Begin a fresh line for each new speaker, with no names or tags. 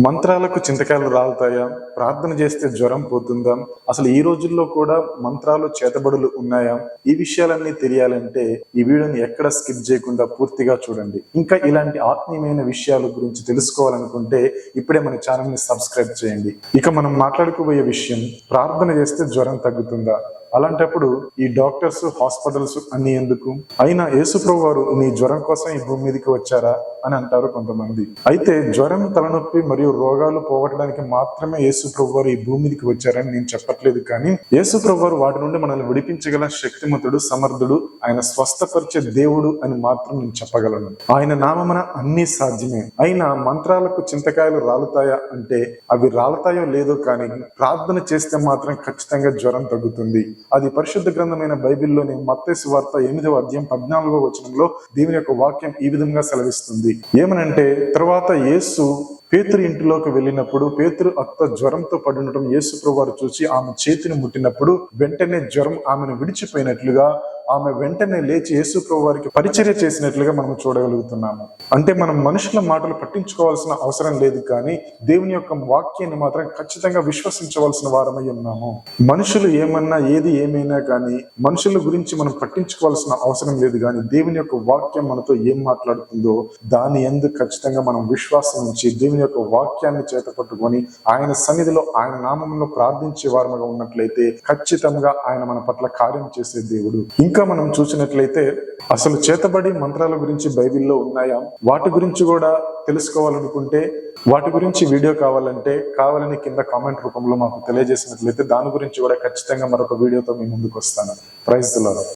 మంత్రాలకు చింతకాయలు రాలుతాయా? ప్రార్థన చేస్తే జ్వరం పోతుందా? అసలు ఈ రోజుల్లో కూడా మంత్రాలు చేతబడులు ఉన్నాయా? ఈ విషయాలన్నీ తెలియాలంటే ఈ వీడియోని ఎక్కడ స్కిప్ చేయకుండా పూర్తిగా చూడండి. ఇంకా ఇలాంటి ఆత్మీయమైన విషయాల గురించి తెలుసుకోవాలనుకుంటే ఇప్పుడే మన ఛానల్ ని సబ్స్క్రైబ్ చేయండి. ఇక మనం మాట్లాడుకోబోయే విషయం, ప్రార్థన చేస్తే జ్వరం తగ్గుతుందా? అలాంటప్పుడు ఈ డాక్టర్స్, హాస్పిటల్స్ అన్ని ఎందుకు? అయినా యేసుప్రభు వారు నీ జ్వరం కోసం ఈ భూమి మీదకి వచ్చారా అని అంటారు కొంతమంది. అయితే జ్వరం, తలనొప్పి మరియు రోగాలు పోగొట్టడానికి మాత్రమే యేసుప్రభు వారు ఈ భూమి మీదకి వచ్చారని నేను చెప్పట్లేదు. కానీ యేసుప్రభు వారు వాటి నుండి మనల్ని విడిపించగల శక్తిమంతుడు, సమర్థుడు, ఆయన స్వస్థపరిచే దేవుడు అని మాత్రం నేను చెప్పగలను. ఆయన నామమున అన్ని సాధ్యమే. అయినా మంత్రాలకు చింతకాయలు రాలుతాయా అంటే అవి రాలుతాయో లేదో కానీ ప్రార్థన చేస్తే మాత్రం ఖచ్చితంగా జ్వరం తగ్గుతుంది. అది పరిశుద్ధ గ్రంథమైన బైబిల్లోని మత్తయి సువార్త 8వ అధ్యాయం 14వ వచనంలో దేవుని యొక్క వాక్యం ఈ విధంగా సెలవిస్తుంది. ఏమనంటే, తర్వాత యేసు పేతురు ఇంటిలోకి వెళ్ళినప్పుడు పేతురు అత్త జ్వరంతో పడి ఉండటం యేసుప్రభు వారు చూసి ఆమె చేతిని ముట్టినప్పుడు వెంటనే జ్వరం ఆమెను విడిచిపోయినట్లుగా, ఆమె వెంటనే లేచి యేసుప్రభు వారికి పరిచర్య చేసినట్లుగా మనం చూడగలుగుతున్నాము. అంటే మనం మనుషుల మాటలు పట్టించుకోవాల్సిన అవసరం లేదు, కానీ దేవుని యొక్క వాక్యాన్ని మాత్రం ఖచ్చితంగా విశ్వసించవలసిన వారమై ఉన్నాము. మనుషులు ఏమన్నా, ఏది ఏమైనా కానీ మనుషుల గురించి మనం పట్టించుకోవాల్సిన అవసరం లేదు, కానీ దేవుని యొక్క వాక్యం మనతో ఏం మాట్లాడుతుందో దాని యందు ఖచ్చితంగా మనం విశ్వాసం ఉంచి దేవుని యొక్క వాక్యాన్ని చేత పట్టుకొని ఆయన సన్నిధిలో, ఆయన నామంలో ప్రార్థించే వారముగా ఉన్నట్లయితే ఖచ్చితంగా ఆయన మన పట్ల కార్యం చేసే దేవుడు. ఇంకా మనం చూసినట్లయితే అసలు చేతబడి మంత్రాల గురించి బైబిల్లో ఉన్నాయా? వాటి గురించి కూడా తెలుసుకోవాలనుకుంటే, వాటి గురించి వీడియో కావాలని కింద కామెంట్ రూపంలో మాకు తెలియజేసినట్లయితే దాని గురించి కూడా ఖచ్చితంగా మరొక వీడియోతో మీ ముందుకు వస్తాను. Praise the lord.